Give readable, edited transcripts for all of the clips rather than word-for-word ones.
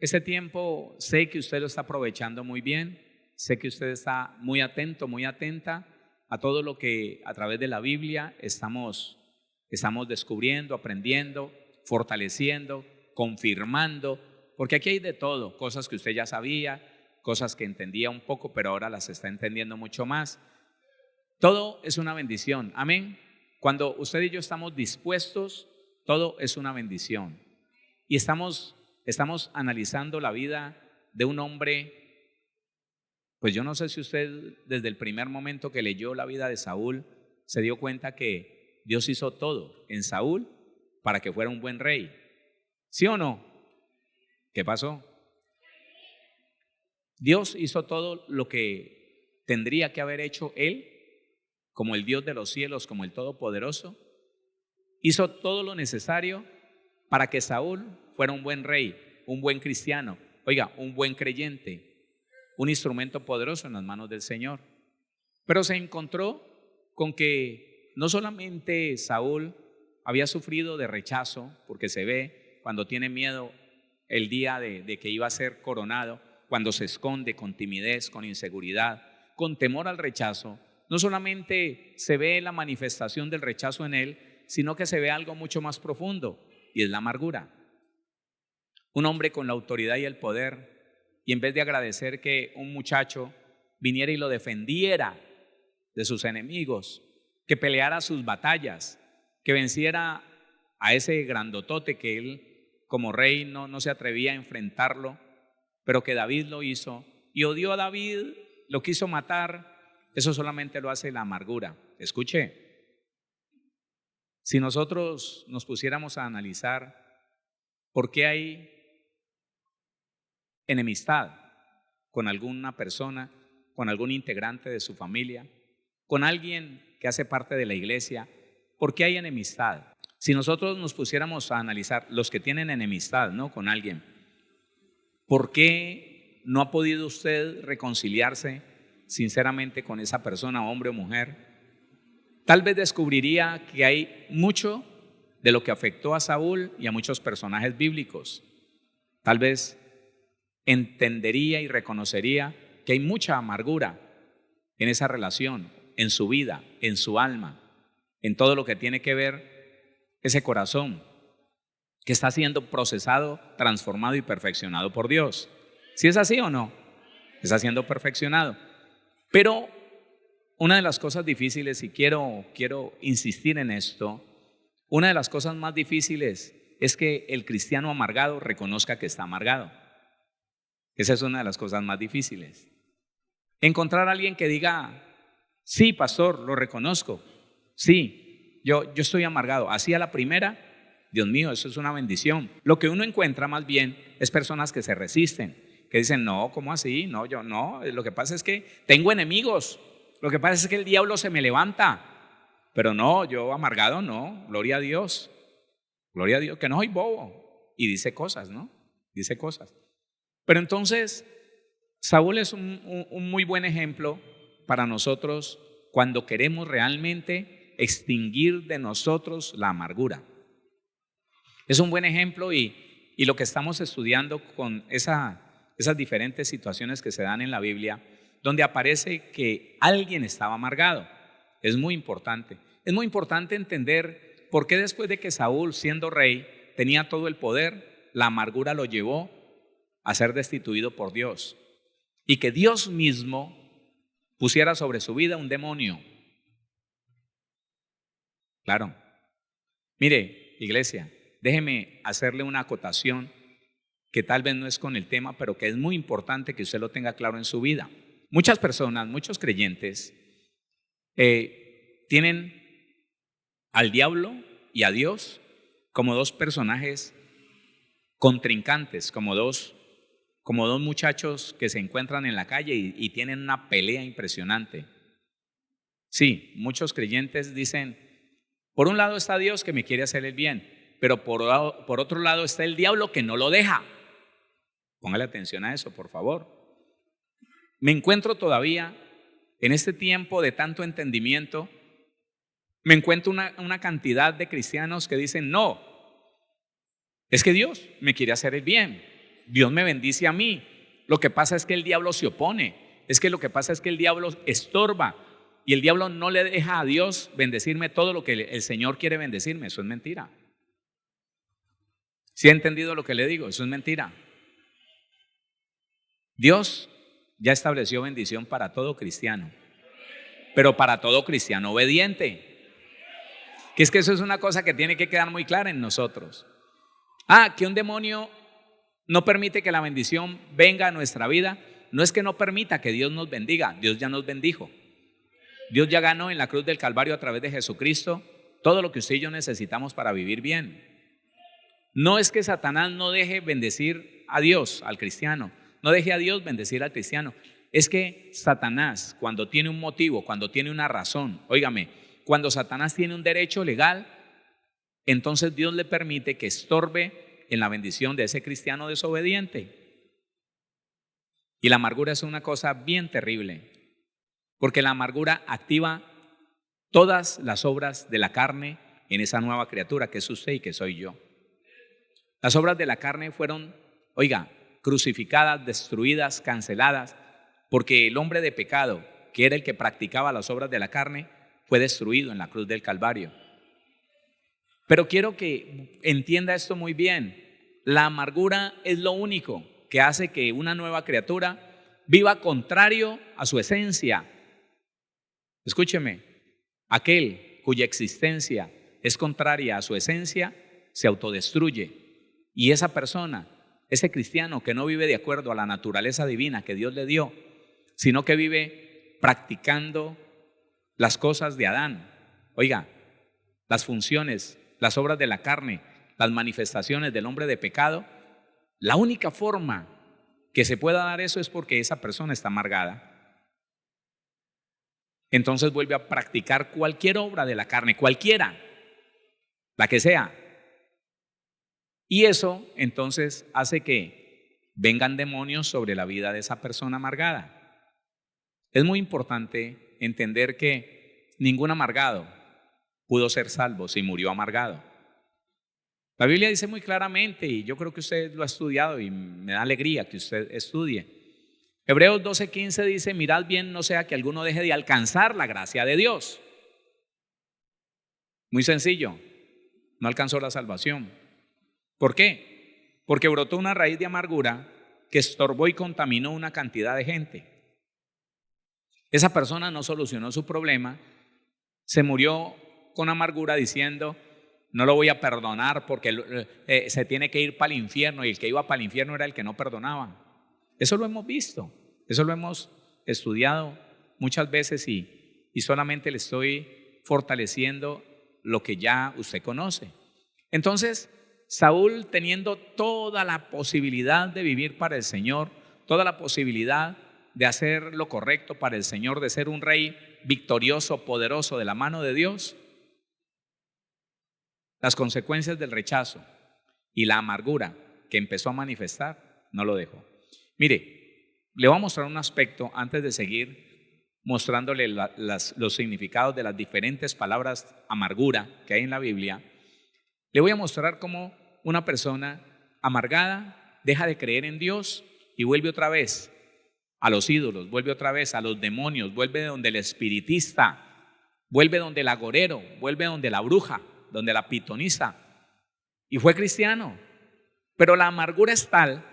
Este tiempo sé que usted lo está aprovechando muy bien, sé que usted está muy atento, muy atenta a todo lo que a través de la Biblia estamos descubriendo, aprendiendo, fortaleciendo, confirmando, porque aquí hay de todo, cosas que usted ya sabía, cosas que entendía un poco, pero ahora las está entendiendo mucho más. Todo es una bendición, amén. Cuando usted y yo estamos dispuestos, todo es una bendición. Y estamos analizando la vida de un hombre, pues yo no sé si usted desde el primer momento que leyó la vida de Saúl se dio cuenta que Dios hizo todo en Saúl para que fuera un buen rey. ¿Sí o no? ¿Qué pasó? Dios hizo todo lo que tendría que haber hecho él, como el Dios de los cielos, como el Todopoderoso. Hizo todo lo necesario para que Saúl fuera un buen rey, un buen cristiano, oiga, un buen creyente, un instrumento poderoso en las manos del Señor. Pero se encontró con que no solamente Saúl había sufrido de rechazo, porque se ve cuando tiene miedo el día de que iba a ser coronado, cuando se esconde con timidez, con inseguridad, con temor al rechazo. No solamente se ve la manifestación del rechazo en él, sino que se ve algo mucho más profundo, y es la amargura. Un hombre con la autoridad y el poder, y en vez de agradecer que un muchacho viniera y lo defendiera de sus enemigos, que peleara sus batallas, que venciera a ese grandotote que él como rey no se atrevía a enfrentarlo, pero que David lo hizo y odió a David, lo quiso matar. Eso solamente lo hace la amargura. Escuche, si nosotros nos pusiéramos a analizar por qué hay enemistad con alguna persona, con algún integrante de su familia, con alguien que hace parte de la iglesia, ¿por qué hay enemistad? Si nosotros nos pusiéramos a analizar los que tienen enemistad, ¿no?, con alguien, ¿por qué no ha podido usted reconciliarse sinceramente con esa persona, hombre o mujer? Tal vez descubriría que hay mucho de lo que afectó a Saúl y a muchos personajes bíblicos. Tal vez entendería y reconocería que hay mucha amargura en esa relación, en su vida, en su alma, en todo lo que tiene que ver ese corazón que está siendo procesado, transformado y perfeccionado por Dios. ¿Sí es así o no? Está siendo perfeccionado. Pero una de las cosas difíciles, y quiero insistir en esto, una de las cosas más difíciles es que el cristiano amargado reconozca que está amargado. Esa es una de las cosas más difíciles. Encontrar a alguien que diga: sí, pastor, lo reconozco, sí, yo estoy amargado, así a la primera. Dios mío, eso es una bendición. Lo que uno encuentra más bien es personas que se resisten, que dicen: no, ¿cómo así? No, yo no, lo que pasa es que tengo enemigos, lo que pasa es que el diablo se me levanta, pero no, yo amargado no, gloria a Dios, que no soy bobo. Y dice cosas, ¿no? Dice cosas. Pero entonces Saúl es un muy buen ejemplo para nosotros cuando queremos realmente extinguir de nosotros la amargura. Es un buen ejemplo y lo que estamos estudiando con esas diferentes situaciones que se dan en la Biblia, donde aparece que alguien estaba amargado. Es muy importante. Es muy importante entender por qué después de que Saúl, siendo rey, tenía todo el poder, la amargura lo llevó a ser destituido por Dios. Y que Dios mismo pusiera sobre su vida un demonio. Claro. Mire, iglesia, déjeme hacerle una acotación que tal vez no es con el tema, pero que es muy importante que usted lo tenga claro en su vida. Muchas personas, muchos creyentes tienen al diablo y a Dios como dos personajes contrincantes, como dos muchachos que se encuentran en la calle y tienen una pelea impresionante. Sí, muchos creyentes dicen: por un lado está Dios que me quiere hacer el bien, pero por otro lado está el diablo que no lo deja. Póngale atención a eso, por favor. Me encuentro todavía en este tiempo de tanto entendimiento, me encuentro una cantidad de cristianos que dicen: no, es que Dios me quiere hacer el bien, Dios me bendice a mí. Lo que pasa es que el diablo se opone. Lo que pasa es que el diablo estorba. Y el diablo no le deja a Dios bendecirme todo lo que el Señor quiere bendecirme. Eso es mentira. ¿Sí ha entendido lo que le digo? Eso es mentira. Dios ya estableció bendición para todo cristiano, pero para todo cristiano obediente. Que eso es una cosa que tiene que quedar muy clara en nosotros. Que un demonio no permite que la bendición venga a nuestra vida. No es que no permita que Dios nos bendiga. Dios ya nos bendijo. Dios ya ganó en la cruz del Calvario a través de Jesucristo todo lo que usted y yo necesitamos para vivir bien. No es que Satanás no deje bendecir a Dios, al cristiano. No deje a Dios bendecir al cristiano. Es que Satanás, cuando tiene un motivo, cuando tiene una razón, óigame, cuando Satanás tiene un derecho legal, entonces Dios le permite que estorbe en la bendición de ese cristiano desobediente. Y la amargura es una cosa bien terrible, porque la amargura activa todas las obras de la carne en esa nueva criatura que es usted y que soy yo. Las obras de la carne fueron, crucificadas, destruidas, canceladas, porque el hombre de pecado, que era el que practicaba las obras de la carne, fue destruido en la cruz del Calvario. Pero quiero que entienda esto muy bien. La amargura es lo único que hace que una nueva criatura viva contrario a su esencia. Escúcheme, aquel cuya existencia es contraria a su esencia se autodestruye. Y esa persona, ese cristiano que no vive de acuerdo a la naturaleza divina que Dios le dio, sino que vive practicando las cosas de Adán, las funciones, las obras de la carne, las manifestaciones del hombre de pecado, la única forma que se pueda dar eso es porque esa persona está amargada. Entonces vuelve a practicar cualquier obra de la carne, cualquiera, la que sea. Y eso entonces hace que vengan demonios sobre la vida de esa persona amargada. Es muy importante entender que ningún amargado pudo ser salvo si murió amargado. La Biblia dice muy claramente, y yo creo que usted lo ha estudiado y me da alegría que usted estudie. Hebreos 12:15 dice: mirad bien, no sea que alguno deje de alcanzar la gracia de Dios. Muy sencillo, no alcanzó la salvación. ¿Por qué? Porque brotó una raíz de amargura que estorbó y contaminó una cantidad de gente. Esa persona no solucionó su problema, se murió con amargura diciendo: no lo voy a perdonar porque se tiene que ir para el infierno, y el que iba para el infierno era el que no perdonaba. Eso lo hemos visto, eso lo hemos estudiado muchas veces y solamente le estoy fortaleciendo lo que ya usted conoce. Entonces, Saúl, teniendo toda la posibilidad de vivir para el Señor, toda la posibilidad de hacer lo correcto para el Señor, de ser un rey victorioso, poderoso de la mano de Dios, las consecuencias del rechazo y la amargura que empezó a manifestar no lo dejó. Mire, le voy a mostrar un aspecto antes de seguir mostrándole los significados de las diferentes palabras amargura que hay en la Biblia. Le voy a mostrar cómo una persona amargada deja de creer en Dios y vuelve otra vez a los ídolos, vuelve otra vez a los demonios, vuelve donde el espiritista, vuelve donde el agorero, vuelve donde la bruja, donde la pitonisa. Y fue cristiano, pero la amargura es tal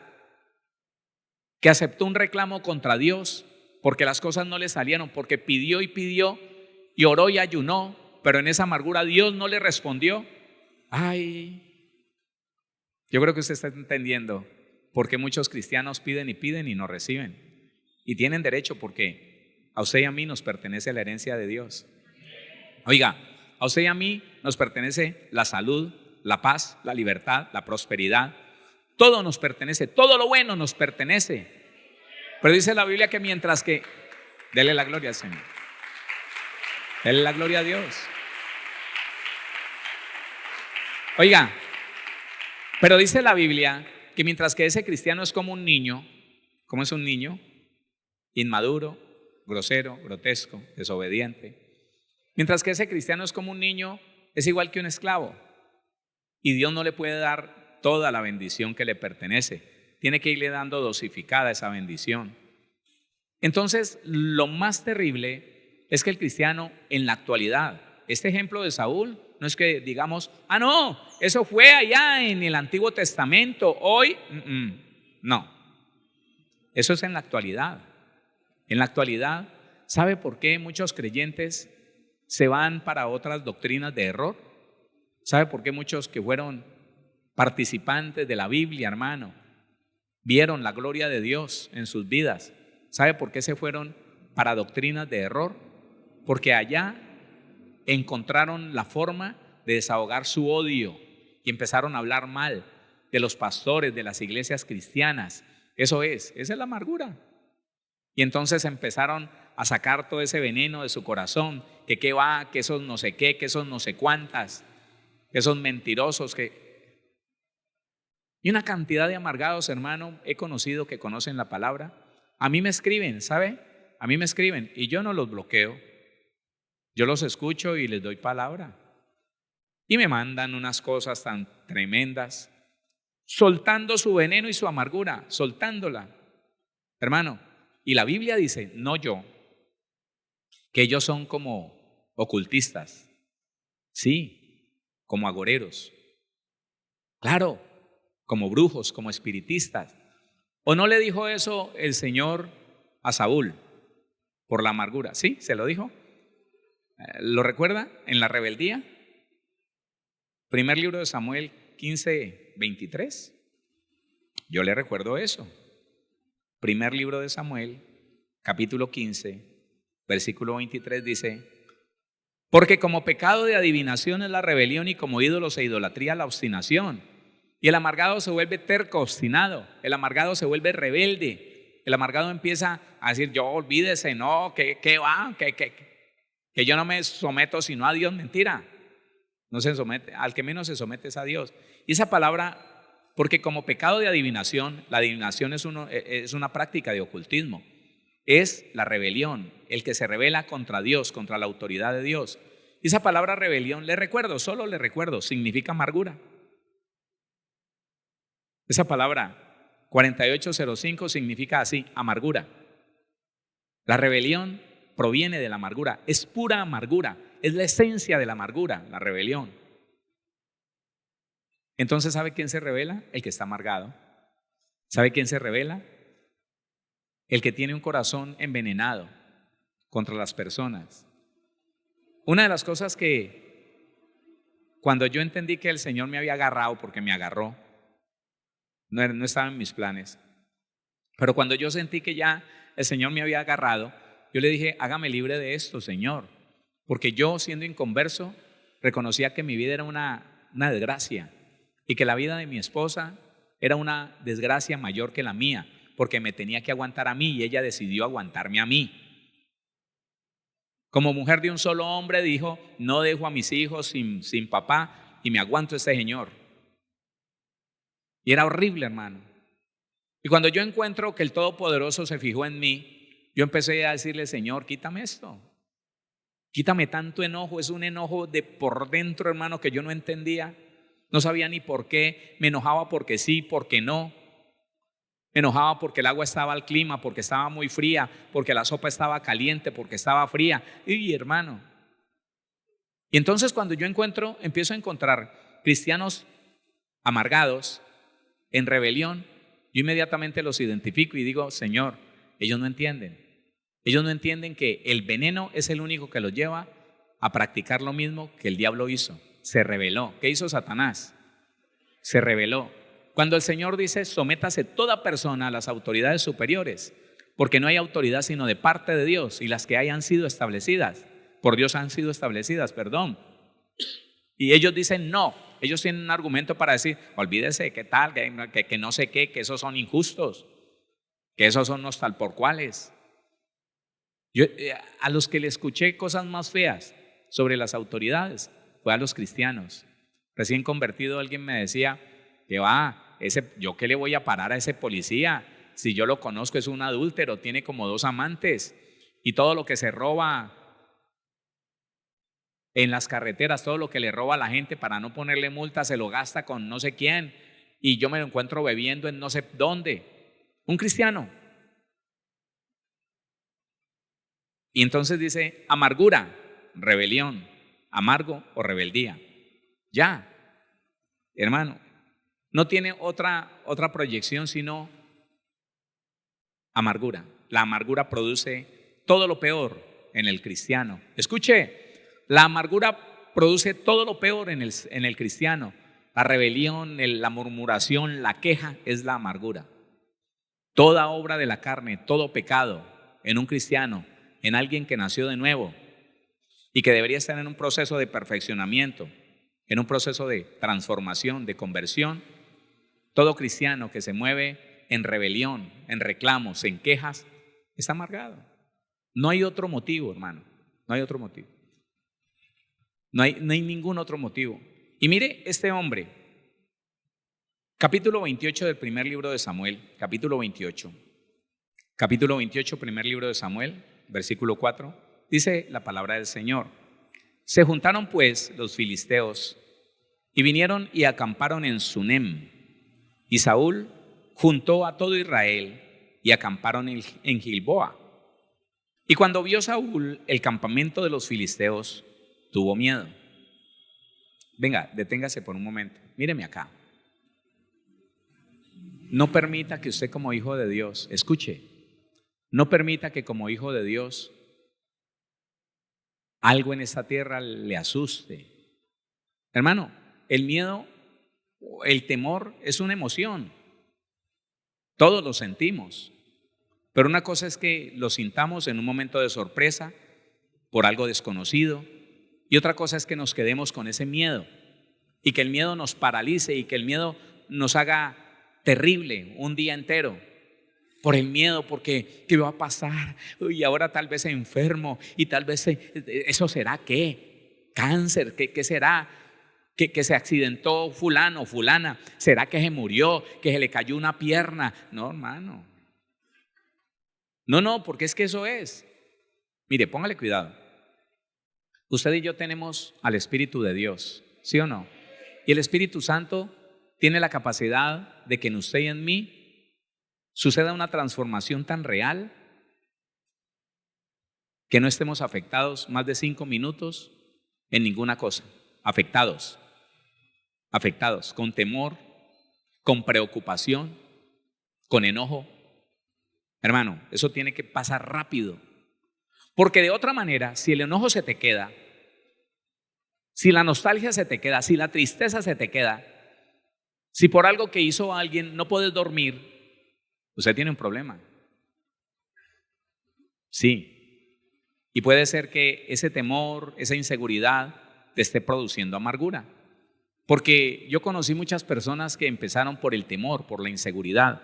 que aceptó un reclamo contra Dios porque las cosas no le salieron, porque pidió y oró y ayunó, pero en esa amargura Dios no le respondió. Yo creo que usted está entendiendo por qué muchos cristianos piden y no reciben. Y tienen derecho, porque a usted y a mí nos pertenece la herencia de Dios. A usted y a mí nos pertenece la salud, la paz, la libertad, la prosperidad. Todo nos pertenece, todo lo bueno nos pertenece. Pero dice la Biblia que mientras que... Dele la gloria al Señor. Dele la gloria a Dios. Pero dice la Biblia que mientras que ese cristiano es como un niño, ¿cómo es un niño? Inmaduro, grosero, grotesco, desobediente. Mientras que ese cristiano es como un niño, es igual que un esclavo. Y Dios no le puede dar toda la bendición que le pertenece, tiene que irle dando dosificada esa bendición. Entonces, lo más terrible es que el cristiano en la actualidad, este ejemplo de Saúl, no es que digamos, no, eso fue allá en el Antiguo Testamento, hoy, no, eso es en la actualidad. En la actualidad, ¿sabe por qué muchos creyentes se van para otras doctrinas de error? ¿Sabe por qué muchos que fueron participantes de la Biblia, hermano, vieron la gloria de Dios en sus vidas? ¿Sabe por qué se fueron para doctrinas de error? Porque allá encontraron la forma de desahogar su odio y empezaron a hablar mal de los pastores, de las iglesias cristianas. Esa es la amargura. Y entonces empezaron a sacar todo ese veneno de su corazón, que qué va, que esos no sé qué, que esos no sé cuántas, que esos mentirosos, y una cantidad de amargados, hermano, he conocido que conocen la palabra. A mí me escriben, ¿sabe? A mí me escriben y yo no los bloqueo. Yo los escucho y les doy palabra. Y me mandan unas cosas tan tremendas, soltando su veneno y su amargura, soltándola. Hermano, y la Biblia dice, no yo, que ellos son como ocultistas. Sí, como agoreros. Claro, como brujos, como espiritistas. ¿O no le dijo eso el Señor a Saúl por la amargura? Sí, se lo dijo. ¿Lo recuerda? En la rebeldía. Primer libro de Samuel 15:23. Yo le recuerdo eso. Primer libro de Samuel, capítulo 15, versículo 23 dice: porque como pecado de adivinación es la rebelión, y como ídolos e idolatría la obstinación. Y el amargado se vuelve terco, obstinado. El amargado se vuelve rebelde. El amargado empieza a decir, yo olvídese, no, que va, que yo no me someto sino a Dios. Mentira. No se somete, al que menos se somete es a Dios. Y esa palabra, porque como pecado de adivinación, la adivinación es una práctica de ocultismo. Es la rebelión, el que se rebela contra Dios, contra la autoridad de Dios. Y esa palabra rebelión, solo le recuerdo, significa amargura. Esa palabra 4805 significa así, amargura. La rebelión proviene de la amargura, es pura amargura, es la esencia de la amargura, la rebelión. Entonces, ¿sabe quién se rebela? El que está amargado. ¿Sabe quién se rebela? El que tiene un corazón envenenado contra las personas. Una de las cosas que cuando yo entendí que el Señor me había agarrado, porque me agarró, no estaba en mis planes, pero cuando yo sentí que ya el Señor me había agarrado, yo le dije, hágame libre de esto, Señor, porque yo, siendo inconverso, reconocía que mi vida era una desgracia y que la vida de mi esposa era una desgracia mayor que la mía, porque me tenía que aguantar a mí y ella decidió aguantarme a mí. Como mujer de un solo hombre dijo, no dejo a mis hijos sin papá y me aguanto a este señor. Y era horrible, hermano. Y cuando yo encuentro que el Todopoderoso se fijó en mí, yo empecé a decirle, Señor, quítame esto. Quítame tanto enojo. Es un enojo de por dentro, hermano, que yo no entendía. No sabía ni por qué. Me enojaba porque sí, porque no. Me enojaba porque el agua estaba al clima, porque estaba muy fría, porque la sopa estaba caliente, porque estaba fría. Y hermano. Y entonces cuando yo empiezo a encontrar cristianos amargados, en rebelión, yo inmediatamente los identifico y digo, Señor, ellos no entienden. Ellos no entienden que el veneno es el único que los lleva a practicar lo mismo que el diablo hizo. Se rebeló. ¿Qué hizo Satanás? Se rebeló. Cuando el Señor dice, sométase toda persona a las autoridades superiores, porque no hay autoridad sino de parte de Dios, y las que hayan sido establecidas, por Dios han sido establecidas, perdón. Y ellos dicen no, ellos tienen un argumento para decir, olvídese, ¿qué tal? Que no sé qué, que esos son injustos, que esos son los tal por cuales. Yo, a los que le escuché cosas más feas sobre las autoridades fue a los cristianos. Recién convertido alguien me decía, que va, yo qué le voy a parar a ese policía, si yo lo conozco es un adúltero, tiene como 2 amantes y todo lo que se roba en las carreteras, todo lo que le roba a la gente para no ponerle multa se lo gasta con no sé quién. y yo me lo encuentro bebiendo en no sé dónde. Un cristiano. Y entonces dice amargura, rebelión, amargo o rebeldía. Ya, hermano, no tiene otra proyección sino amargura. La amargura produce todo lo peor en el cristiano. Escuche, la amargura produce todo lo peor en el cristiano. La rebelión, la murmuración, la queja es la amargura. Toda obra de la carne, todo pecado en un cristiano, en alguien que nació de nuevo y que debería estar en un proceso de perfeccionamiento, en un proceso de transformación, de conversión. Todo cristiano que se mueve en rebelión, en reclamos, en quejas, está amargado. No hay otro motivo, hermano. No hay otro motivo. No hay ningún otro motivo. Y mire este hombre, capítulo 28 del primer libro de Samuel, capítulo 28, primer libro de Samuel, versículo 4, dice la palabra del Señor. Se juntaron pues los filisteos y vinieron y acamparon en Sunem. Y Saúl juntó a todo Israel y acamparon en Gilboa. Y cuando vio Saúl el campamento de los filisteos, tuvo miedo. Venga, deténgase por un momento. Míreme acá. No permita que usted como hijo de Dios, escuche, no permita que como hijo de Dios algo en esta tierra le asuste. Hermano, el miedo, el temor es una emoción. Todos lo sentimos. Pero una cosa es que lo sintamos en un momento de sorpresa por algo desconocido, y otra cosa es que nos quedemos con ese miedo y que el miedo nos paralice y que el miedo nos haga terrible un día entero por el miedo, porque ¿qué va a pasar? Y ahora tal vez enfermo y tal vez eso será ¿qué? Cáncer, ¿qué será? Que se accidentó fulano, fulana, ¿será que se murió? ¿Que se le cayó una pierna? No, hermano. No, porque es que eso es. Mire, póngale cuidado. Usted y yo tenemos al Espíritu de Dios, ¿sí o no? Y el Espíritu Santo tiene la capacidad de que en usted y en mí suceda una transformación tan real que no estemos afectados más de 5 minutos en ninguna cosa. Afectados, con temor, con preocupación, con enojo. Hermano, eso tiene que pasar rápido. Porque de otra manera, si el enojo se te queda, si la nostalgia se te queda, si la tristeza se te queda, si por algo que hizo alguien no puedes dormir, usted tiene un problema. Sí. Y puede ser que ese temor, esa inseguridad te esté produciendo amargura. Porque yo conocí muchas personas que empezaron por el temor, por la inseguridad,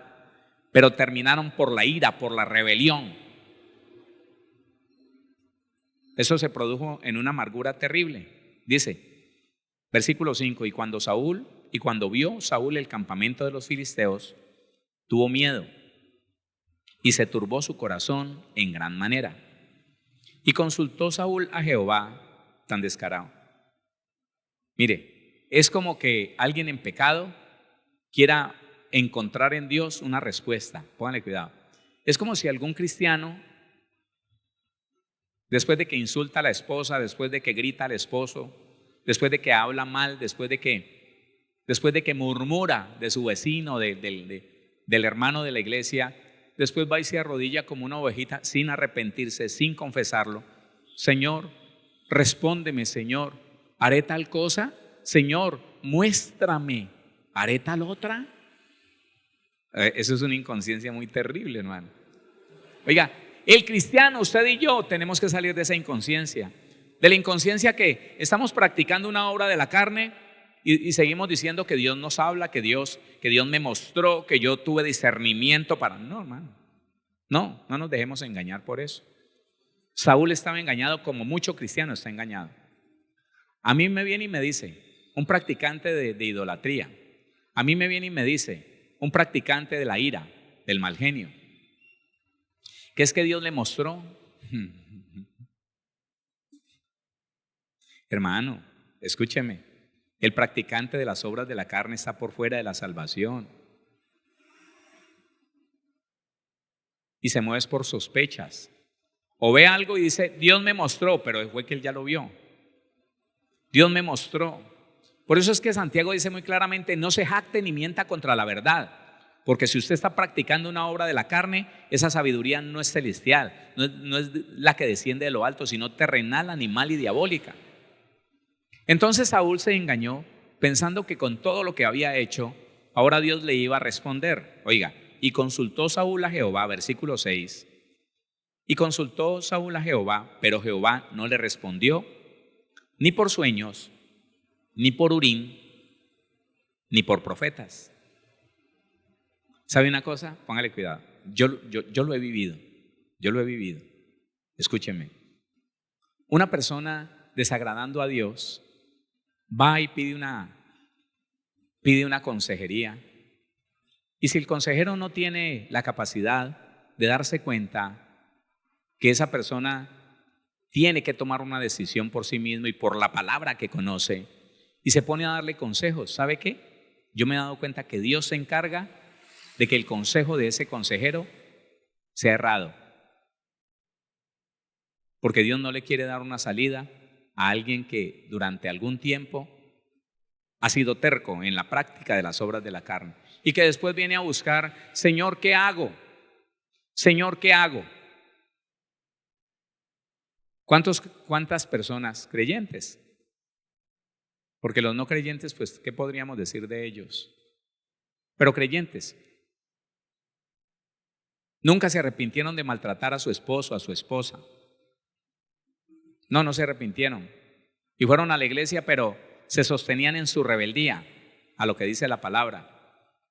pero terminaron por la ira, por la rebelión. Eso se produjo en una amargura terrible. Dice, versículo 5, y cuando vio Saúl el campamento de los filisteos, tuvo miedo y se turbó su corazón en gran manera. Y consultó Saúl a Jehová tan descarado. Mire, es como que alguien en pecado quiera encontrar en Dios una respuesta. Pónganle cuidado. Es como si algún cristiano, después de que insulta a la esposa, después de que grita al esposo, después de que habla mal, después de que murmura de su vecino, del hermano de la iglesia, después va y se arrodilla como una ovejita sin arrepentirse, sin confesarlo. Señor, respóndeme, Señor, ¿haré tal cosa? Señor, muéstrame, ¿haré tal otra? Eso es una inconsciencia muy terrible, hermano. Oiga, el cristiano, usted y yo tenemos que salir de esa inconsciencia. De la inconsciencia que estamos practicando una obra de la carne y seguimos diciendo que Dios nos habla, que Dios me mostró, que yo tuve discernimiento para... No, hermano. No nos dejemos engañar por eso. Saúl estaba engañado como mucho cristiano está engañado. A mí me viene y me dice, un practicante de idolatría. A mí me viene y me dice, un practicante de la ira, del mal genio, que es que Dios le mostró. Hermano, escúcheme, El practicante de las obras de la carne está por fuera de la salvación y se mueve por sospechas. O ve algo y dice, Dios me mostró, pero fue que él ya lo vio. Dios me mostró. Por eso es que Santiago dice muy claramente, no se jacte ni mienta contra la verdad. Porque si usted está practicando una obra de la carne, esa sabiduría no es celestial, no es la que desciende de lo alto, sino terrenal, animal y diabólica. Entonces Saúl se engañó pensando que con todo lo que había hecho, ahora Dios le iba a responder. Oiga, y consultó Saúl a Jehová, versículo 6. Y consultó Saúl a Jehová, pero Jehová no le respondió, ni por sueños, ni por Urim, ni por profetas. ¿Sabe una cosa? Póngale cuidado. Yo lo he vivido. Yo lo he vivido. Escúcheme. Una persona desagradando a Dios va y pide una consejería. Y si el consejero no tiene la capacidad de darse cuenta que esa persona tiene que tomar una decisión por sí mismo y por la palabra que conoce, y se pone a darle consejos, ¿sabe qué? Yo me he dado cuenta que Dios se encarga de que el consejo de ese consejero sea errado, porque Dios no le quiere dar una salida a alguien que durante algún tiempo ha sido terco en la práctica de las obras de la carne y que después viene a buscar, Señor, ¿qué hago? Señor, ¿qué hago? ¿Cuántas personas creyentes? Porque los no creyentes, pues, ¿qué podríamos decir de ellos? Pero creyentes, nunca se arrepintieron de maltratar a su esposo, a su esposa. No se arrepintieron. Y fueron a la iglesia, pero se sostenían en su rebeldía a lo que dice la palabra.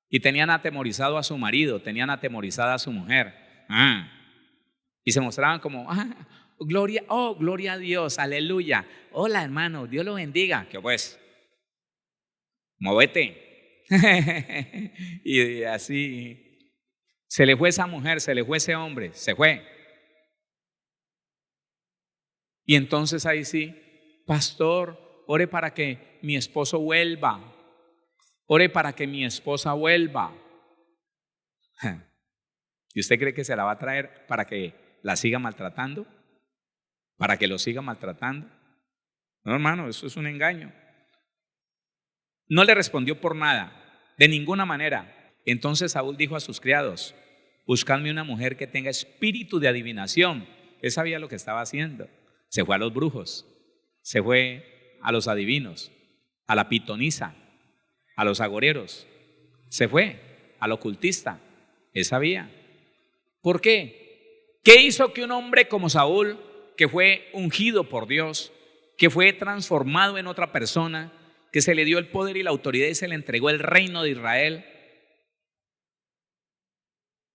Y tenían atemorizado a su marido, tenían atemorizada a su mujer. Y se mostraban como, gloria a Dios, aleluya. Hola hermano, Dios lo bendiga. ¿Qué pues? Móvete. Y así se le fue esa mujer, se le fue ese hombre, se fue. Y entonces ahí sí, pastor, ore para que mi esposo vuelva. Ore para que mi esposa vuelva. ¿Y usted cree que se la va a traer para que la siga maltratando? ¿Para que lo siga maltratando? No, hermano, eso es un engaño. No le respondió por nada, de ninguna manera. Entonces Saúl dijo a sus criados, buscadme una mujer que tenga espíritu de adivinación. Él sabía lo que estaba haciendo. Se fue a los brujos, se fue a los adivinos, a la pitonisa, a los agoreros, se fue al ocultista. Él sabía. ¿Por qué? ¿Qué hizo que un hombre como Saúl, que fue ungido por Dios, que fue transformado en otra persona, que se le dio el poder y la autoridad y se le entregó el reino de Israel,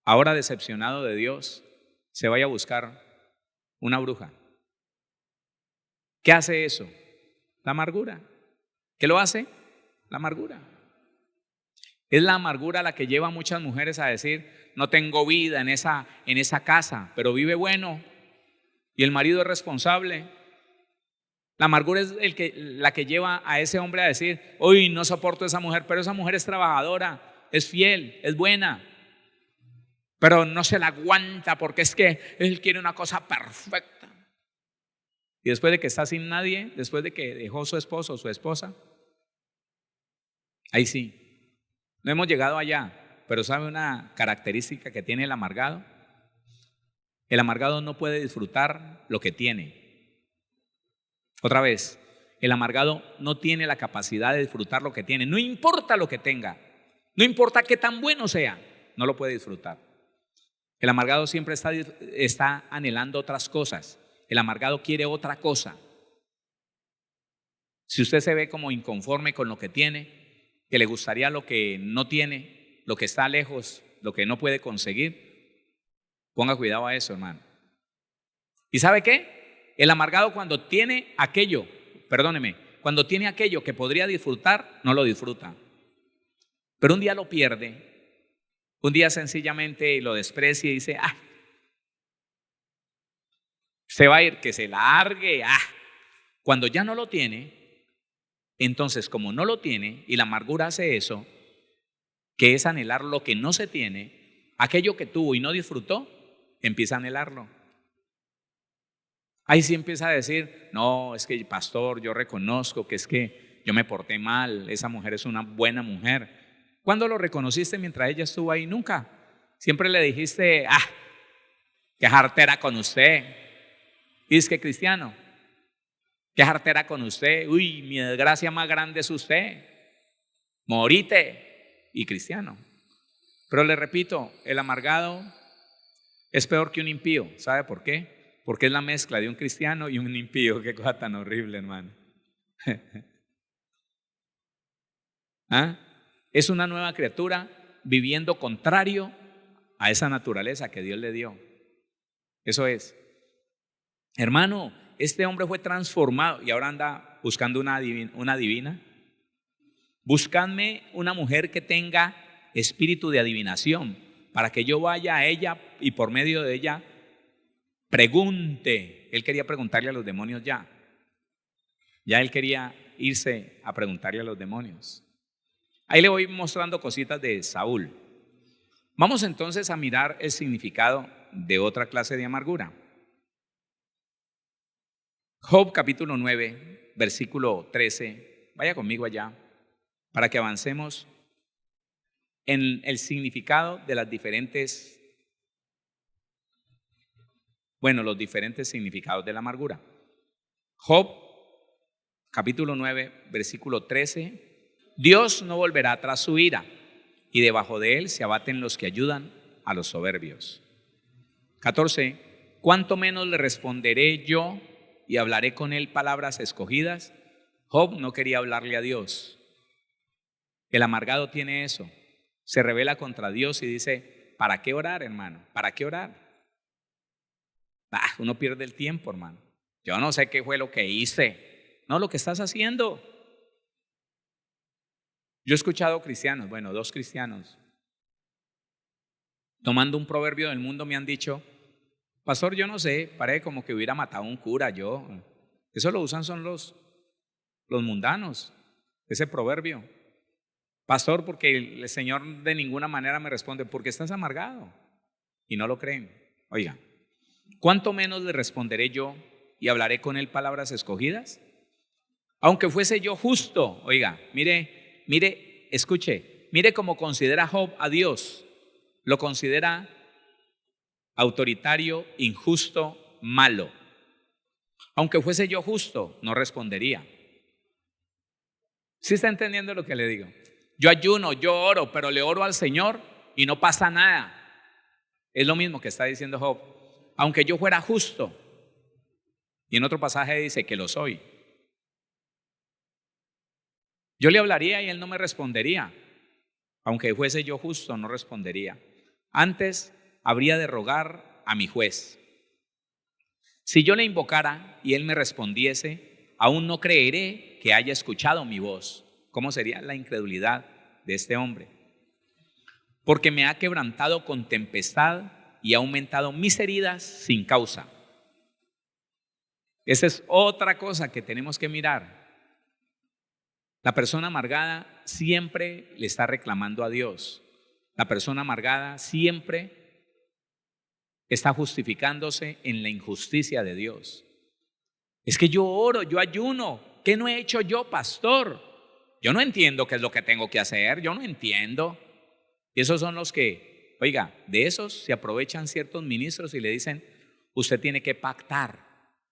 ahora decepcionado de Dios, se vaya a buscar una bruja? ¿Qué hace eso? La amargura. ¿Qué lo hace? La amargura. Es la amargura la que lleva a muchas mujeres a decir, no tengo vida en esa casa, pero vive bueno y el marido es responsable. La amargura es la que lleva a ese hombre a decir, uy, no soporto a esa mujer, pero esa mujer es trabajadora, es fiel, es buena, pero no se la aguanta porque es que él quiere una cosa perfecta. Y después de que está sin nadie, después de que dejó su esposo o su esposa, ahí sí. No hemos llegado allá, pero ¿sabe una característica que tiene el amargado? El amargado no puede disfrutar lo que tiene. Otra vez, el amargado no tiene la capacidad de disfrutar lo que tiene. No importa lo que tenga, no importa qué tan bueno sea, no lo puede disfrutar. El amargado siempre está anhelando otras cosas. El amargado quiere otra cosa. Si usted se ve como inconforme con lo que tiene, que le gustaría lo que no tiene, lo que está lejos, lo que no puede conseguir, ponga cuidado a eso, hermano. ¿Y sabe qué? El amargado cuando tiene aquello que podría disfrutar, no lo disfruta. Pero un día lo pierde, un día sencillamente lo desprecia y dice, se va a ir, que se largue. Cuando ya no lo tiene, Entonces, como no lo tiene y la amargura hace eso, que es anhelar lo que no se tiene, aquello que tuvo y no disfrutó, empieza a anhelarlo. Ahí sí empieza a decir, no, es que pastor, yo reconozco que es que yo me porté mal, esa mujer es una buena mujer. ¿Cuándo lo reconociste mientras ella estuvo ahí? Nunca. Siempre le dijiste, qué jartera con usted. Y es que cristiano, qué jartera con usted. Uy, mi desgracia más grande es usted. Morite. Y cristiano. Pero le repito, el amargado es peor que un impío. ¿Sabe por qué? Porque es la mezcla de un cristiano y un impío. Qué cosa tan horrible, hermano. ¿Ah? Es una nueva criatura viviendo contrario a esa naturaleza que Dios le dio. Eso es. Hermano, este hombre fue transformado y ahora anda buscando una divina. Buscadme una mujer que tenga espíritu de adivinación para que yo vaya a ella y por medio de ella pregunte. Él quería preguntarle a los demonios ya. Ya él quería irse a preguntarle a los demonios. Ahí le voy mostrando cositas de Saúl. Vamos entonces a mirar el significado de otra clase de amargura. Job capítulo 9, versículo 13. Vaya conmigo allá para que avancemos en el significado de los diferentes significados de la amargura. Job capítulo 9, versículo 13. Dios no volverá tras su ira, y debajo de él se abaten los que ayudan a los soberbios. 14. ¿Cuánto menos le responderé yo y hablaré con él palabras escogidas? Job no quería hablarle a Dios. El amargado tiene eso. Se rebela contra Dios y dice, ¿para qué orar, hermano? ¿Para qué orar? Uno pierde el tiempo, hermano. Yo no sé qué fue lo que hice. No, lo que estás haciendo. Yo he escuchado cristianos, dos cristianos, tomando un proverbio del mundo me han dicho, pastor, yo no sé, parece como que hubiera matado a un cura yo. Eso lo usan son los mundanos, ese proverbio. Pastor, porque el Señor de ninguna manera me responde, porque estás amargado. Y no lo creen. Oiga, ¿cuánto menos le responderé yo y hablaré con él palabras escogidas? Aunque fuese yo justo, oiga, mire, escuche, mire cómo considera Job a Dios. Lo considera autoritario, injusto, malo. Aunque fuese yo justo, no respondería. ¿Sí está entendiendo lo que le digo? Yo ayuno, yo oro, pero le oro al Señor y no pasa nada. Es lo mismo que está diciendo Job. Aunque yo fuera justo, y en otro pasaje dice que lo soy, yo le hablaría y él no me respondería. Aunque fuese yo justo, no respondería. Antes habría de rogar a mi juez. Si yo le invocara y él me respondiese, aún no creeré que haya escuchado mi voz. ¿Cómo sería la incredulidad de este hombre? Porque me ha quebrantado con tempestad y ha aumentado mis heridas sin causa. Esa es otra cosa que tenemos que mirar. La persona amargada siempre le está reclamando a Dios. La persona amargada siempre está justificándose en la injusticia de Dios. Es que yo oro, yo ayuno. ¿Qué no he hecho yo, pastor? Yo no entiendo qué es lo que tengo que hacer. Yo no entiendo. Y esos son los que, oiga, de esos se aprovechan ciertos ministros y le dicen, usted tiene que pactar.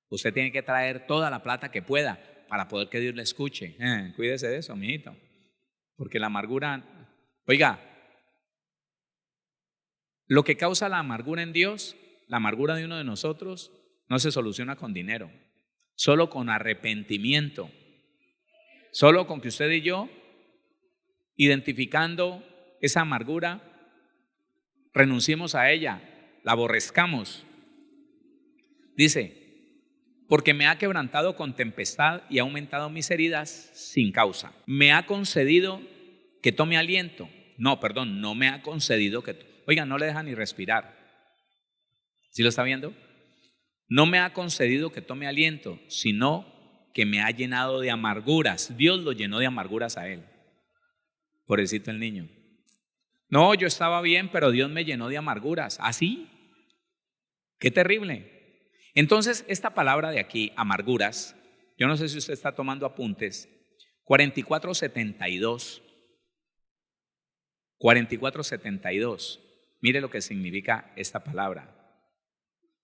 Usted tiene que traer toda la plata que pueda para poder que Dios le escuche. Cuídese de eso, mijito. Porque la amargura, oiga, lo que causa la amargura en Dios, la amargura de uno de nosotros, no se soluciona con dinero, solo con arrepentimiento, solo con que usted y yo, identificando esa amargura, renunciemos a ella, la aborrezcamos. Dice, porque me ha quebrantado con tempestad y ha aumentado mis heridas sin causa. Me ha concedido que tome aliento. No me ha concedido que... Oiga, no le deja ni respirar. ¿Sí lo está viendo? No me ha concedido que tome aliento, sino que me ha llenado de amarguras. Dios lo llenó de amarguras a él. Pobrecito el niño. No, yo estaba bien, pero Dios me llenó de amarguras. ¿Así? Qué terrible. Entonces, esta palabra de aquí, amarguras, yo no sé si usted está tomando apuntes, 4472. 4472. Mire lo que significa esta palabra.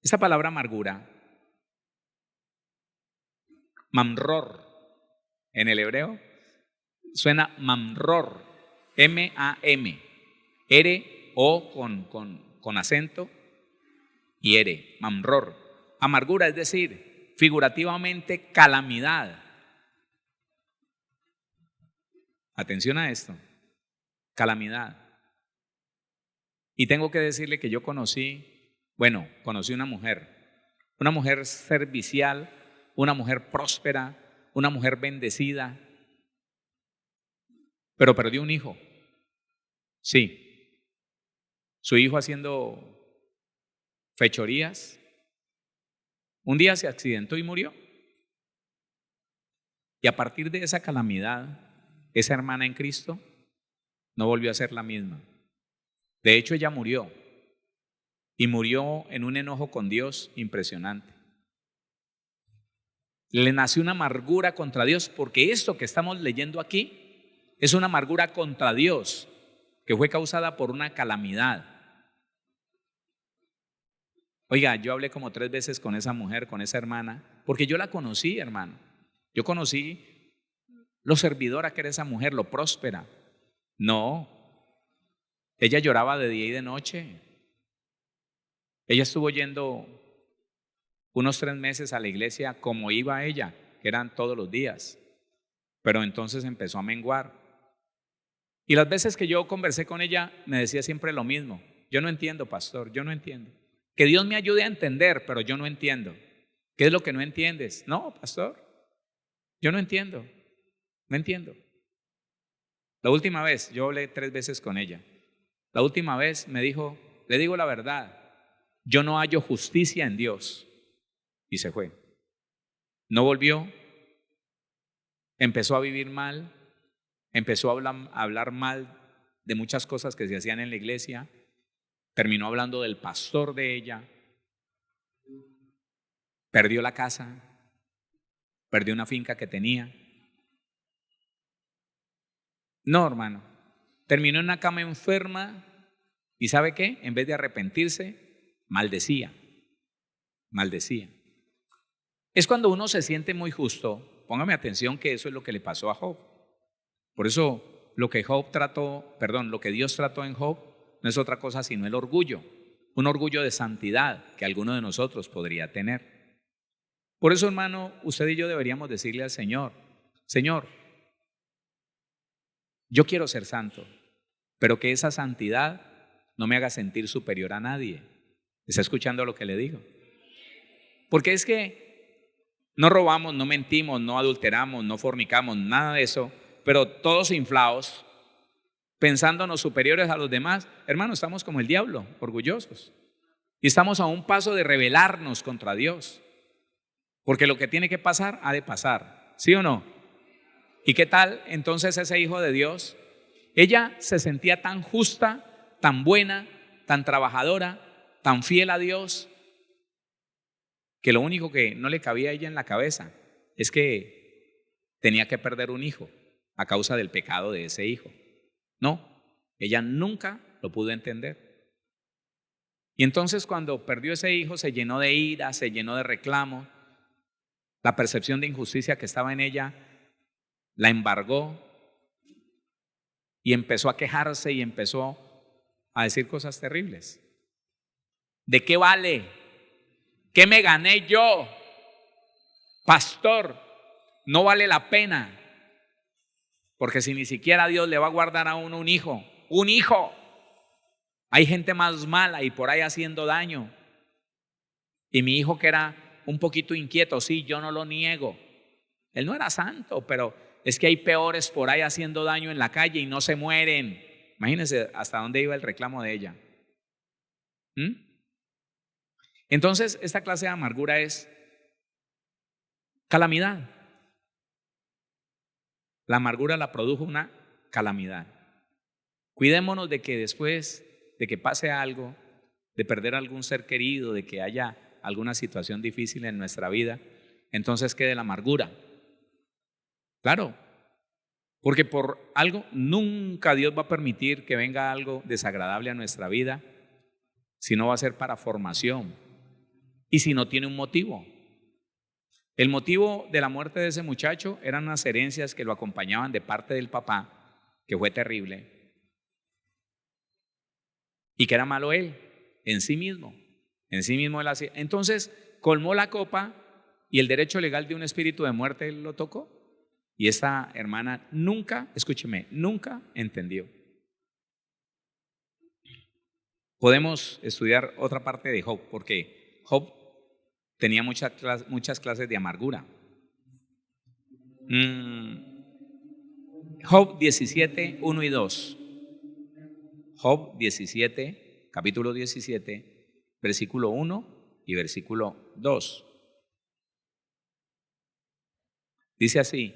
Esta palabra amargura, mamror, en el hebreo, suena mamror, M-A-M, R-O con acento y R, mamror. Amargura, es decir, figurativamente calamidad. Atención a esto, calamidad. Y tengo que decirle que yo conocí una mujer servicial, una mujer próspera, una mujer bendecida, pero perdió un hijo. Sí, su hijo haciendo fechorías, un día se accidentó y murió. Y a partir de esa calamidad, esa hermana en Cristo no volvió a ser la misma. De hecho, ella murió, y murió en un enojo con Dios impresionante. Le nació una amargura contra Dios, porque esto que estamos leyendo aquí es una amargura contra Dios que fue causada por una calamidad. Oiga, yo hablé como 3 veces con esa mujer, con esa hermana, porque yo la conocí, hermano. Yo conocí lo servidora que era esa mujer, lo próspera. No, ella lloraba de día y de noche. Ella estuvo yendo unos 3 meses a la iglesia como iba ella, que eran todos los días. Pero entonces empezó a menguar. Y las veces que yo conversé con ella, me decía siempre lo mismo. Yo no entiendo, pastor, yo no entiendo. Que Dios me ayude a entender, pero yo no entiendo. ¿Qué es lo que no entiendes? No, pastor, yo no entiendo. No entiendo. La última vez, yo hablé 3 veces con ella. La última vez me dijo, le digo la verdad, yo no hallo justicia en Dios. Y se fue. No volvió. Empezó a vivir mal. Empezó a hablar mal de muchas cosas que se hacían en la iglesia. Terminó hablando del pastor de ella. Perdió la casa. Perdió una finca que tenía. No, hermano. Terminó en una cama enferma. ¿Y sabe qué? En vez de arrepentirse, maldecía. Maldecía. Es cuando uno se siente muy justo. Póngame atención que eso es lo que le pasó a Job. Por eso lo que Dios trató en Job no es otra cosa sino el orgullo. Un orgullo de santidad que alguno de nosotros podría tener. Por eso, hermano, usted y yo deberíamos decirle al Señor, Señor, yo quiero ser santo, pero que esa santidad no me haga sentir superior a nadie. ¿Está escuchando lo que le digo? Porque es que no robamos, no mentimos, no adulteramos, no fornicamos, nada de eso, pero todos inflados, pensándonos superiores a los demás. Hermano, estamos como el diablo, orgullosos. Y estamos a un paso de rebelarnos contra Dios. Porque lo que tiene que pasar, ha de pasar. ¿Sí o no? ¿Y qué tal entonces ese hijo de Dios? Ella se sentía tan justa, tan buena, tan trabajadora, tan fiel a Dios, que lo único que no le cabía a ella en la cabeza es que tenía que perder un hijo a causa del pecado de ese hijo. No, ella nunca lo pudo entender. Y entonces cuando perdió ese hijo se llenó de ira, se llenó de reclamo. La percepción de injusticia que estaba en ella la embargó y empezó a quejarse y empezó a decir cosas terribles. ¿De qué vale? ¿Qué me gané yo? Pastor, no vale la pena. Porque si ni siquiera Dios le va a guardar a uno un hijo. ¡Un hijo! Hay gente más mala y por ahí haciendo daño. Y mi hijo, que era un poquito inquieto, sí, yo no lo niego. Él no era santo, pero es que hay peores por ahí haciendo daño en la calle y no se mueren. Imagínense hasta dónde iba el reclamo de ella. Entonces, esta clase de amargura es calamidad. La amargura la produjo una calamidad. Cuidémonos de que después de que pase algo, de perder algún ser querido, de que haya alguna situación difícil en nuestra vida, entonces quede la amargura. Claro, porque por algo nunca Dios va a permitir que venga algo desagradable a nuestra vida, si no va a ser para formación y si no tiene un motivo. El motivo de la muerte de ese muchacho eran unas herencias que lo acompañaban de parte del papá, que fue terrible, y que era malo él, en sí mismo él hacía. Entonces colmó la copa y el derecho legal de un espíritu de muerte lo tocó. Y esta hermana nunca, escúcheme, nunca entendió. Podemos estudiar otra parte de Job, porque Job tenía muchas clases de amargura. Job 17, 1 y 2. Job 17, capítulo 17, versículo 1 y versículo 2. Dice así: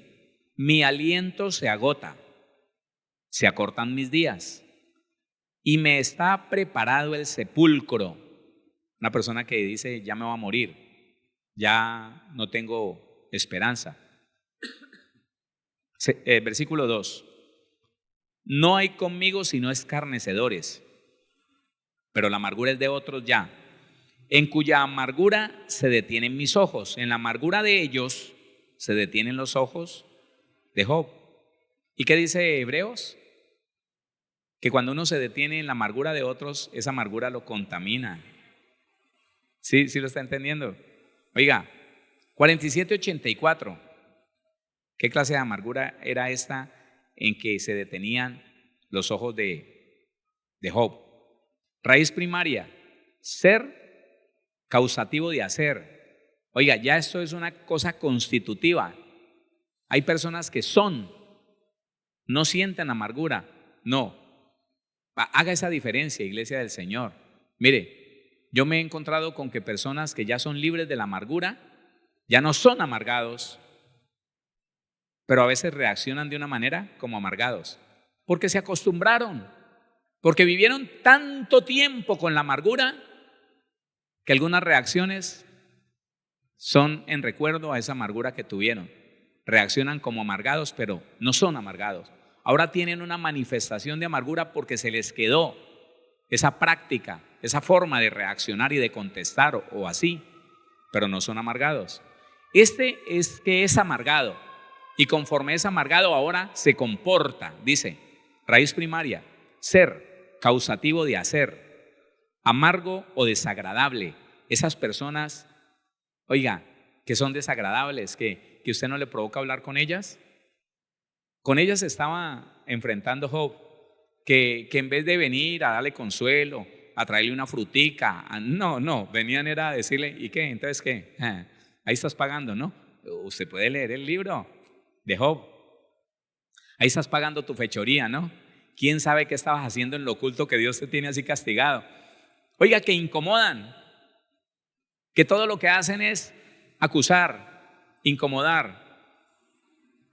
mi aliento se agota, se acortan mis días y me está preparado el sepulcro. Una persona que dice: ya me voy a morir, ya no tengo esperanza. Versículo 2: no hay conmigo sino escarnecedores, pero la amargura es de otros ya, en cuya amargura se detienen mis ojos. En la amargura de ellos se detienen los ojos de Job. ¿Y qué dice Hebreos? Que cuando uno se detiene en la amargura de otros, esa amargura lo contamina. ¿Sí lo está entendiendo? Oiga, 47:84. ¿Qué clase de amargura era esta en que se detenían los ojos de Job? Raíz primaria: ser, causativo de hacer. Oiga, ya esto es una cosa constitutiva. Hay personas que no sienten amargura. No, haga esa diferencia, iglesia del Señor. Mire, yo me he encontrado con que personas que ya son libres de la amargura, ya no son amargados, pero a veces reaccionan de una manera como amargados, porque se acostumbraron, porque vivieron tanto tiempo con la amargura, que algunas reacciones son en recuerdo a esa amargura que tuvieron. Reaccionan como amargados, pero no son amargados. Ahora tienen una manifestación de amargura porque se les quedó esa práctica, esa forma de reaccionar y de contestar o así, pero no son amargados. Este es que es amargado, y conforme es amargado ahora se comporta. Dice, raíz primaria: ser, causativo de hacer, amargo o desagradable. Esas personas, oiga, que son desagradables, que usted no le provoca hablar con ellas. Con ellas estaba enfrentando Job, que en vez de venir a darle consuelo, a traerle una frutica, no, venían era a decirle: ¿y qué? Entonces, ¿qué? Ahí estás pagando, ¿no? Usted puede leer el libro de Job. Ahí estás pagando tu fechoría, ¿no? ¿Quién sabe qué estabas haciendo en lo oculto que Dios te tiene así castigado? Oiga, que incomodan, que todo lo que hacen es acusar, incomodar,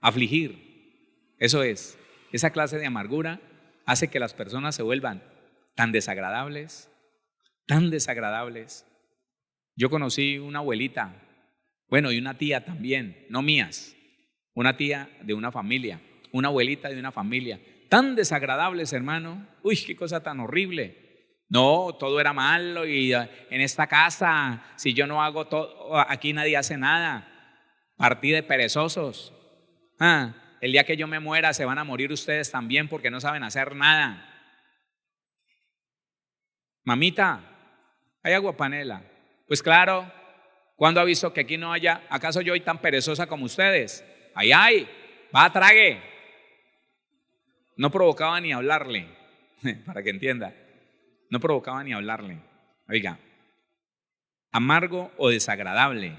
afligir. Eso es, esa clase de amargura hace que las personas se vuelvan tan desagradables, tan desagradables. Yo conocí una abuelita, bueno, y una tía también, no mías, una tía de una familia, una abuelita de una familia, tan desagradables, hermano. Uy, qué cosa tan horrible. No, todo era malo y en esta casa, si yo no hago todo, aquí nadie hace nada. Partí de perezosos. El día que yo me muera se van a morir ustedes también porque no saben hacer nada. Mamita, ¿hay agua panela? Pues claro. ¿Cuándo ha visto que aquí no haya? ¿Acaso yo soy tan perezosa como ustedes? Ahí hay, va, trague. No provocaba ni hablarle, para que entienda. No provocaba ni hablarle. Oiga, amargo o desagradable.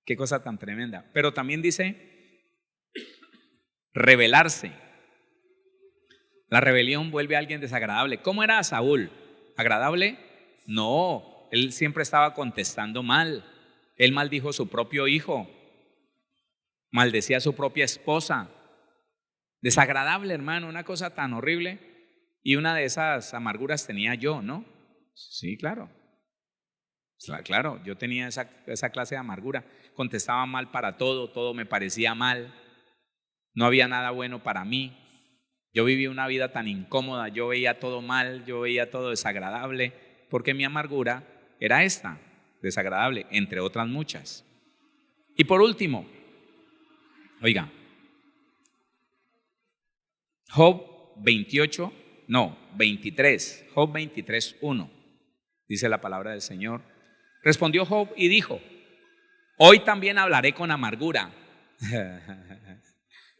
Qué cosa tan tremenda. Pero también dice rebelarse. La rebelión vuelve a alguien desagradable. ¿Cómo era Saúl? ¿Agradable? No, él siempre estaba contestando mal. Él maldijo a su propio hijo, maldecía a su propia esposa, Desagradable, hermano, una cosa tan horrible. Y una de esas amarguras tenía yo, ¿no? Sí, claro. Claro, yo tenía esa clase de amargura. Contestaba mal para todo, todo me parecía mal. No había nada bueno para mí. Yo vivía una vida tan incómoda, yo veía todo mal, yo veía todo desagradable, porque mi amargura era esta, desagradable, entre otras muchas. Y por último, oiga, Job 28, no, 23, Job 23:1, dice la palabra del Señor. Respondió Job y dijo: hoy también hablaré con amargura.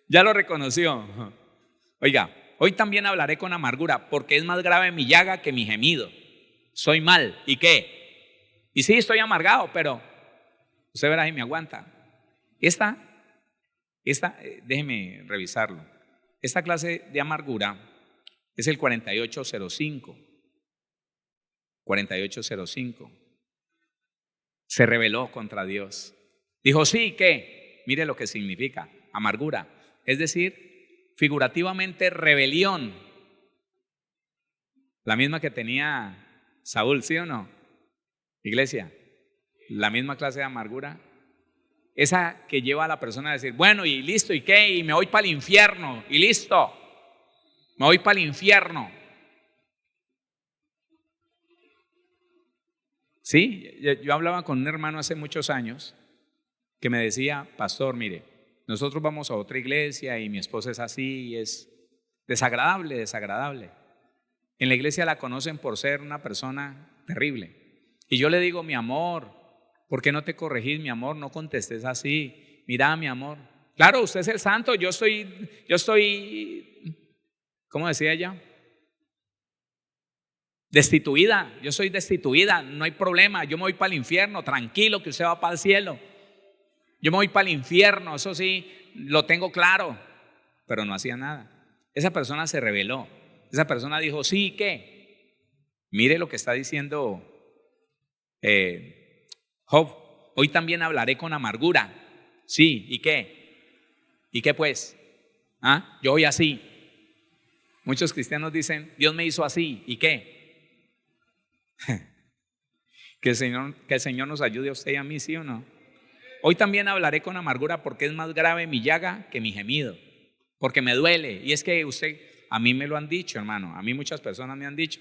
Ya lo reconoció. Oiga, hoy también hablaré con amargura, porque es más grave mi llaga que mi gemido. Soy mal, ¿y qué? Y sí, estoy amargado, pero usted verá si me aguanta. Esta, déjeme revisarlo. Esta clase de amargura es el 4805. 4805. Se rebeló contra Dios. Dijo, sí, ¿qué? Mire lo que significa amargura. Es decir, figurativamente rebelión. La misma que tenía Saúl, ¿sí o no? Iglesia, la misma clase de amargura. Esa que lleva a la persona a decir, bueno, y listo, ¿y qué? Y me voy para el infierno, y listo. Me voy para el infierno. Sí, yo hablaba con un hermano hace muchos años que me decía, pastor, mire, nosotros vamos a otra iglesia y mi esposa es así y es desagradable, desagradable. En la iglesia la conocen por ser una persona terrible. Y yo le digo, mi amor, ¿por qué no te corregís, mi amor? No contestes así. Mira, mi amor. Claro, usted es el santo, yo estoy, ¿cómo decía ella? Destituida, yo soy destituida, no hay problema, yo me voy para el infierno, tranquilo que usted va para el cielo. Yo me voy para el infierno, eso sí, lo tengo claro, pero no hacía nada. Esa persona se rebeló, esa persona dijo, sí, ¿qué? Mire lo que está diciendo Job, hoy también hablaré con amargura. Sí, ¿y qué? ¿Y qué pues? ¿Ah? Yo voy así. Muchos cristianos dicen, Dios me hizo así, ¿y qué? Que el Señor nos ayude a usted y a mí, ¿sí o no? Hoy también hablaré con amargura porque es más grave mi llaga que mi gemido, porque me duele. Y es que usted, a mí me lo han dicho, hermano, a mí muchas personas me han dicho,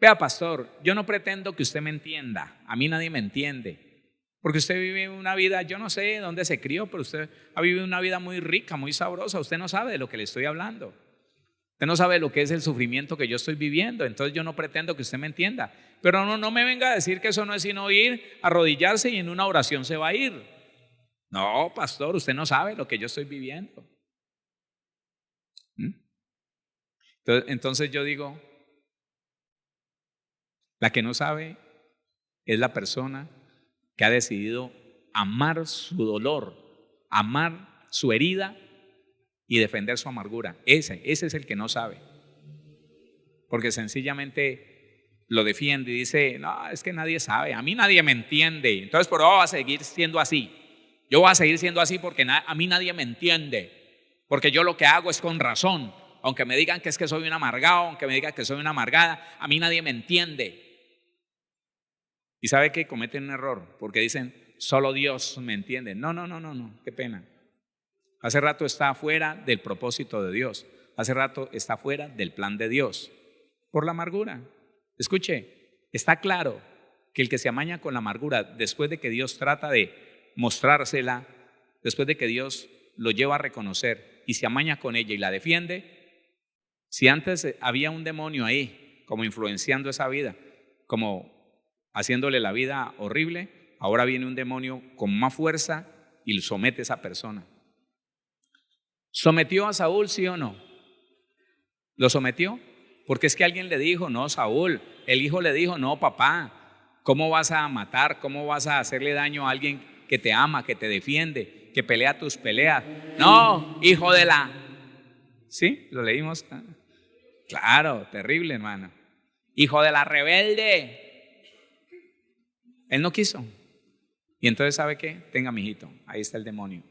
vea, pastor, yo no pretendo que usted me entienda, a mí nadie me entiende, porque usted vive una vida, yo no sé dónde se crió, pero usted ha vivido una vida muy rica, muy sabrosa, usted no sabe de lo que le estoy hablando. Usted no sabe lo que es el sufrimiento que yo estoy viviendo, entonces yo no pretendo que usted me entienda. Pero no me venga a decir que eso no es sino ir, arrodillarse y en una oración se va a ir. No, pastor, usted no sabe lo que yo estoy viviendo. Entonces yo digo, la que no sabe es la persona que ha decidido amar su dolor, amar su herida y defender su amargura. Ese es el que no sabe. Porque sencillamente lo defiende y dice, no, es que nadie sabe, a mí nadie me entiende, entonces por ahora va a seguir siendo así. Yo voy a seguir siendo así porque a mí nadie me entiende, porque yo lo que hago es con razón. Aunque me digan que es que soy un amargado, aunque me digan que soy una amargada, a mí nadie me entiende. Y sabe que cometen un error, porque dicen, solo Dios me entiende. No, qué pena. Hace rato está fuera del propósito de Dios. Hace rato está fuera del plan de Dios. Por la amargura. Escuche, está claro que el que se amaña con la amargura, después de que Dios trata de mostrársela, después de que Dios lo lleva a reconocer y se amaña con ella y la defiende, si antes había un demonio ahí, como influenciando esa vida, como haciéndole la vida horrible, ahora viene un demonio con más fuerza y somete a esa persona. ¿Sometió a Saúl, sí o no? ¿Lo sometió? Porque es que alguien le dijo, no, Saúl, el hijo le dijo, no, papá, ¿cómo vas a matar? ¿Cómo vas a hacerle daño a alguien que te ama, que te defiende, que pelea tus peleas? No, hijo de la... ¿Sí? ¿Lo leímos? Claro, terrible, hermano. Hijo de la rebelde. Él no quiso. Y entonces, ¿sabe qué? Tenga, mijito, ahí está el demonio.